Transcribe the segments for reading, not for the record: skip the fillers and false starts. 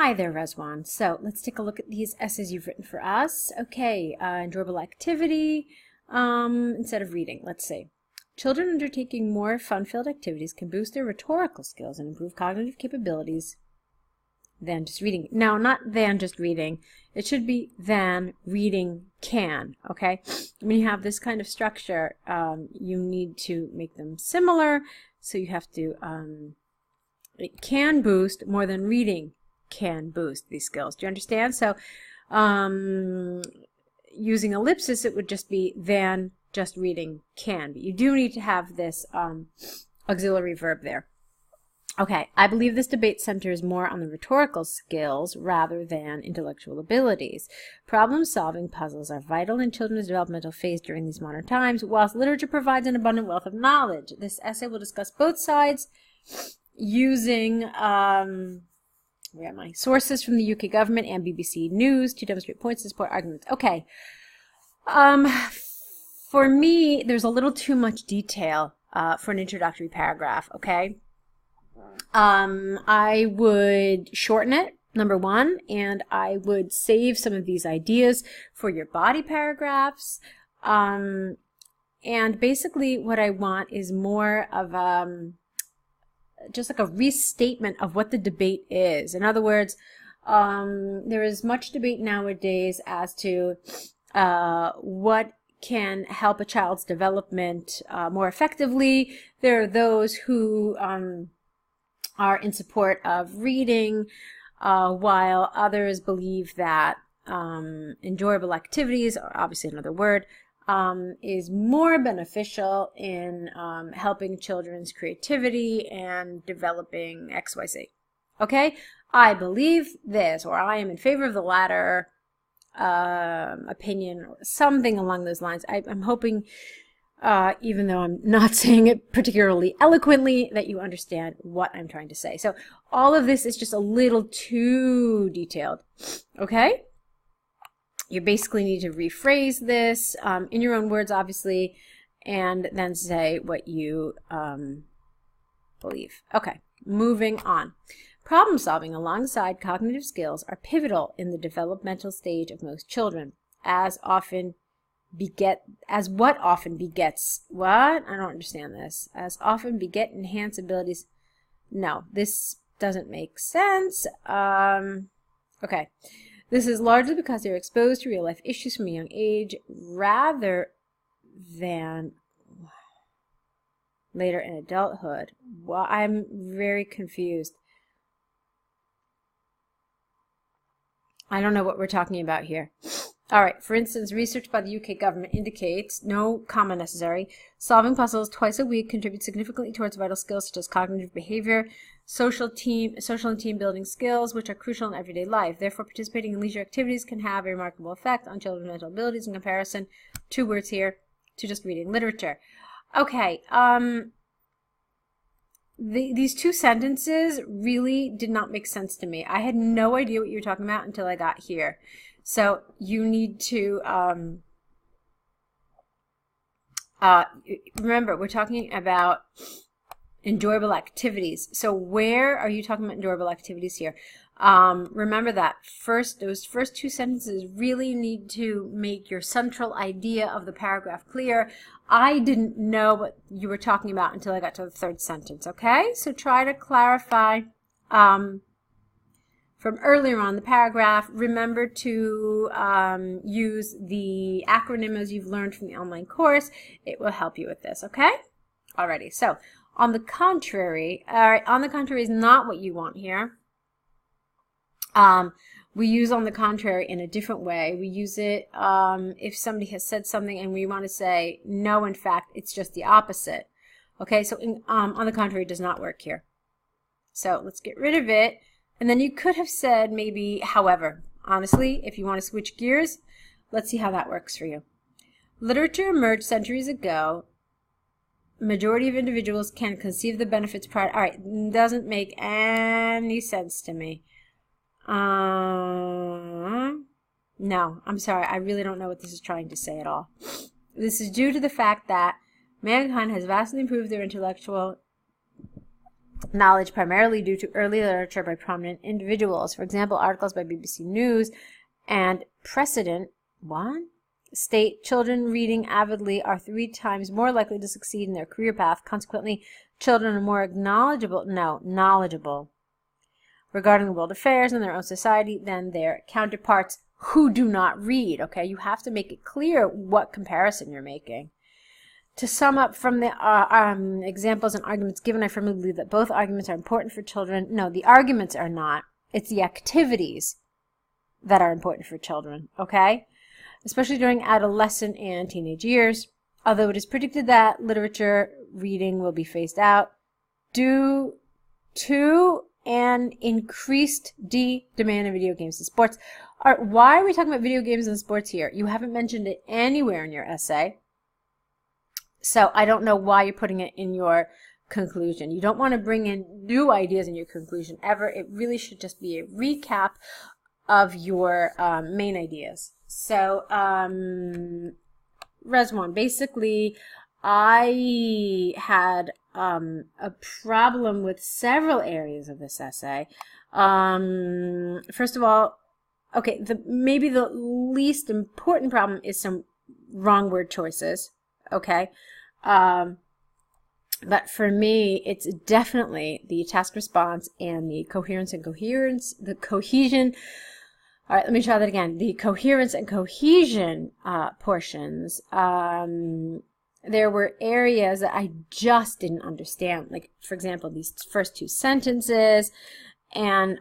Hi there, Rezwan. So let's take a look at these essays you've written for us. Okay, enjoyable activity instead of reading. Let's see. Children undertaking more fun-filled activities can boost their rhetorical skills and improve cognitive capabilities than just reading. No, not than just reading. It should be than reading can, okay? When you have this kind of structure, you need to make them similar. So you have to, it can boost more than reading can boost these skills. Do you understand? So using ellipsis, it would just be than just reading can. But you do need to have this auxiliary verb there. Okay, I believe this debate centers more on the rhetorical skills rather than intellectual abilities. Problem-solving puzzles are vital in children's developmental phase during these modern times, whilst literature provides an abundant wealth of knowledge. This essay will discuss both sides using where am I? Sources from the UK government and BBC News to demonstrate points to support arguments. Okay. For me, there's a little too much detail for an introductory paragraph, okay? I would shorten it, number one, and I would save some of these ideas for your body paragraphs. And basically what I want is more of just like a restatement of what the debate is. In other words, there is much debate nowadays as to what can help a child's development more effectively. There are those who are in support of reading, while others believe that enjoyable activities, or obviously another word, is more beneficial in helping children's creativity and developing XYZ. Okay? I believe this, or I am in favor of the latter opinion, or something along those lines. I'm hoping, even though I'm not saying it particularly eloquently, that you understand what I'm trying to say. So all of this is just a little too detailed. Okay? You basically need to rephrase this in your own words, obviously, and then say what you believe. Okay, moving on. Problem solving alongside cognitive skills are pivotal in the developmental stage of most children, as what often begets, what? I don't understand this. As often beget enhanced abilities. No, this doesn't make sense. Okay. This is largely because they're exposed to real-life issues from a young age rather than later in adulthood. Well, I'm very confused. I don't know what we're talking about here. All right, for instance, research by the UK government indicates, no comma necessary, solving puzzles twice a week contributes significantly towards vital skills such as cognitive behavior, social and team building skills, which are crucial in everyday life. Therefore, participating in leisure activities can have a remarkable effect on children's mental abilities in comparison, two words here, to just reading literature. Okay, these two sentences really did not make sense to me. I had no idea what you were talking about until I got here. So you need to remember, we're talking about enjoyable activities. So where are you talking about enjoyable activities here? Remember that those first two sentences really need to make your central idea of the paragraph clear. I didn't know what you were talking about until I got to the third sentence, okay? So try to clarify from earlier on the paragraph. Remember to use the acronym as you've learned from the online course. It will help you with this, okay? Alrighty, so on the contrary, on the contrary is not what you want here. We use on the contrary in a different way. We use it if somebody has said something and we want to say, no, in fact, it's just the opposite. Okay, so on the contrary does not work here. So let's get rid of it. And then you could have said maybe, however. Honestly, if you want to switch gears, let's see how that works for you. Literature emerged centuries ago. Majority of individuals can conceive the benefits prior. All right, doesn't make any sense to me. No, I'm sorry. I really don't know what this is trying to say at all. This is due to the fact that mankind has vastly improved their intellectual knowledge primarily due to early literature by prominent individuals. For example, articles by BBC News and Precedent state children reading avidly are 3 times more likely to succeed in their career path. Consequently, children are more knowledgeable regarding world affairs and their own society than their counterparts who do not read. Okay, you have to make it clear what comparison you're making. To sum up from the examples and arguments given, I firmly believe that both arguments are important for children. No, the arguments are not. It's the activities that are important for children, okay? Especially during adolescent and teenage years. Although it is predicted that literature reading will be phased out due to an increased demand in video games and sports. Why are we talking about video games and sports here? You haven't mentioned it anywhere in your essay. So I don't know why you're putting it in your conclusion. You don't want to bring in new ideas in your conclusion ever. It really should just be a recap of your main ideas. So, Rezwan, basically, I had a problem with several areas of this essay. First of all, okay, maybe the least important problem is some wrong word choices. Okay, but for me, it's definitely the task response and the the cohesion. All right, let me try that again. The coherence and cohesion portions. There were areas that I just didn't understand. Like, for example, these first 2 sentences, and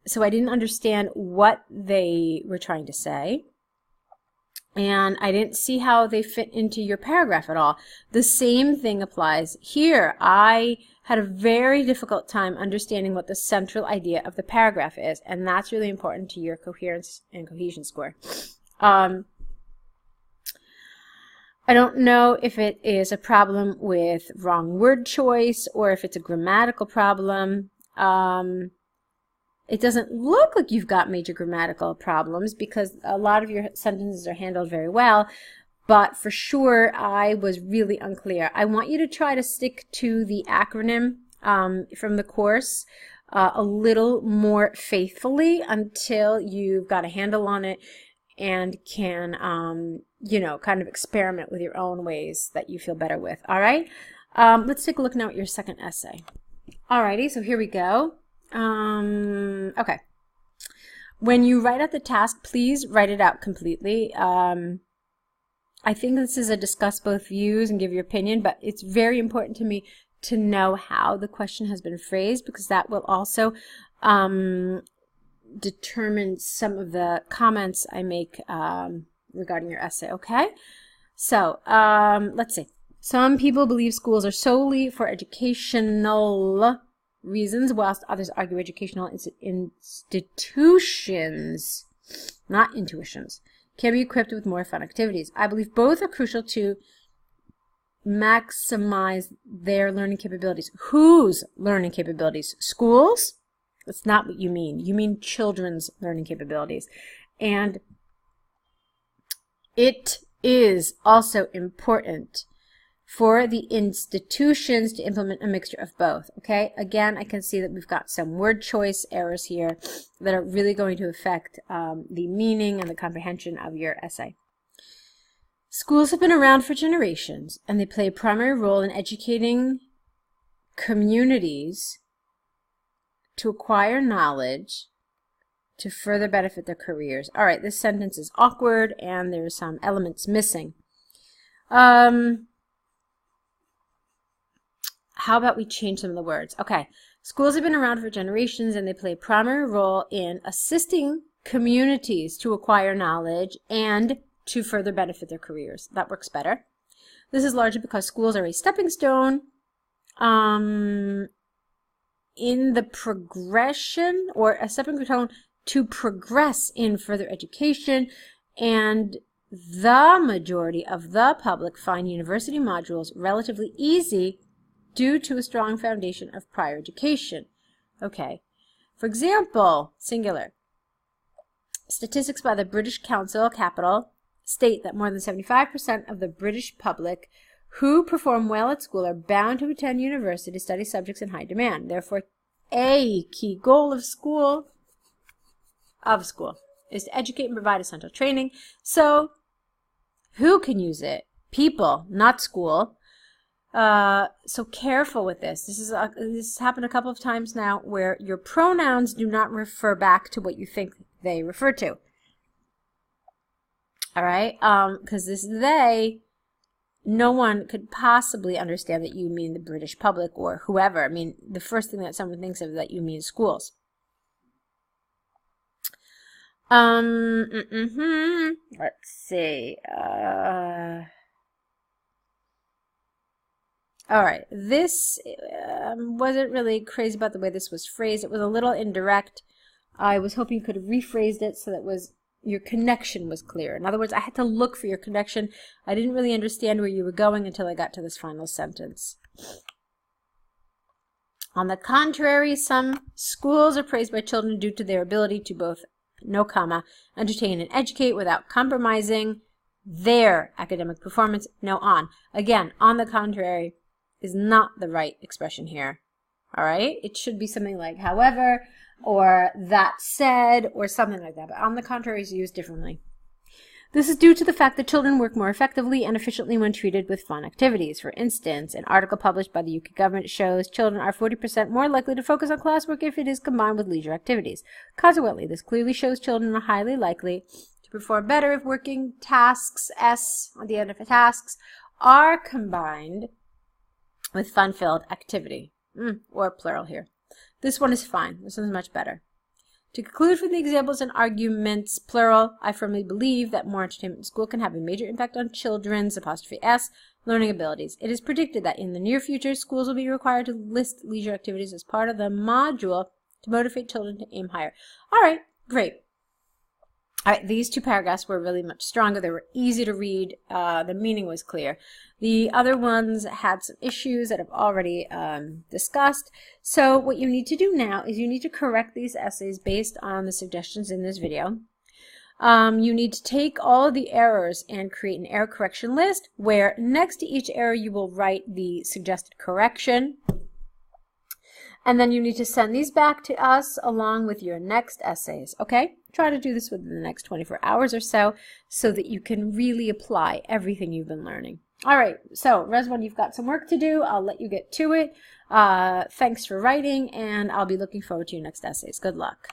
so I didn't understand what they were trying to say. And I didn't see how they fit into your paragraph at all. The same thing applies here. I had a very difficult time understanding what the central idea of the paragraph is, and that's really important to your coherence and cohesion score. I don't know if it is a problem with wrong word choice or if it's a grammatical problem. It doesn't look like you've got major grammatical problems because a lot of your sentences are handled very well, but for sure I was really unclear. I want you to try to stick to the acronym from the course a little more faithfully until you've got a handle on it and can, you know, kind of experiment with your own ways that you feel better with. All right? Let's take a look now at your second essay. Alrighty, so here we go. Okay. When you write out the task, please write it out completely. I think this is a discuss both views and give your opinion, but it's very important to me to know how the question has been phrased because that will also determine some of the comments I make regarding your essay, okay? So, let's see. Some people believe schools are solely for educational reasons, whilst others argue educational institutions, not intuitions, can be equipped with more fun activities. I believe both are crucial to maximize their learning capabilities. Whose learning capabilities? Schools? That's not what you mean. You mean children's learning capabilities. And it is also important for the institutions to implement a mixture of both, okay? Again, I can see that we've got some word choice errors here that are really going to affect the meaning and the comprehension of your essay. Schools have been around for generations, and they play a primary role in educating communities to acquire knowledge to further benefit their careers. All right, this sentence is awkward, and there are some elements missing. How about we change some of the words? Okay, schools have been around for generations and they play a primary role in assisting communities to acquire knowledge and to further benefit their careers. That works better. This is largely because schools are a stepping stone in the progression, or a stepping stone to progress in further education, and the majority of the public find university modules relatively easy due to a strong foundation of prior education. Okay. For example, singular. Statistics by the British Council Capital state that more than 75% of the British public who perform well at school are bound to attend university to study subjects in high demand. Therefore, a key goal of school is to educate and provide essential training. So, who can use it? People, not school. So careful with this. This has happened a couple of times now where your pronouns do not refer back to what you think they refer to. All right? Because this they, no one could possibly understand that you mean the British public or whoever. I mean, the first thing that someone thinks of is that you mean schools. Let's see. All right, this wasn't really crazy about the way this was phrased. It was a little indirect. I was hoping you could have rephrased it so that your connection was clear. In other words, I had to look for your connection. I didn't really understand where you were going until I got to this final sentence. On the contrary, some schools are praised by children due to their ability to both, no comma, entertain and educate without compromising their academic performance, no on. Again, on the contrary is not the right expression here. All right? It should be something like however, or that said, or something like that. But on the contrary is used differently. This is due to the fact that children work more effectively and efficiently when treated with fun activities. For instance, an article published by the UK government shows children are 40% more likely to focus on classwork if it is combined with leisure activities. Consequently, this clearly shows children are highly likely to perform better if working tasks, S on the end of tasks, are combined with fun-filled activity, or plural here. This one is fine. This one's much better. To conclude from the examples and arguments, plural, I firmly believe that more entertainment in school can have a major impact on children's, '(S), learning abilities. It is predicted that in the near future, schools will be required to list leisure activities as part of the module to motivate children to aim higher. All right, great. All right, these two paragraphs were really much stronger. They were easy to read. The meaning was clear. The other ones had some issues that I've already discussed. So what you need to do now is you need to correct these essays based on the suggestions in this video. You need to take all of the errors and create an error correction list where next to each error you will write the suggested correction. And then you need to send these back to us along with your next essays, okay? Try to do this within the next 24 hours or so that you can really apply everything you've been learning. All right, so Rezwan, you've got some work to do. I'll let you get to it. Thanks for writing, and I'll be looking forward to your next essays. Good luck.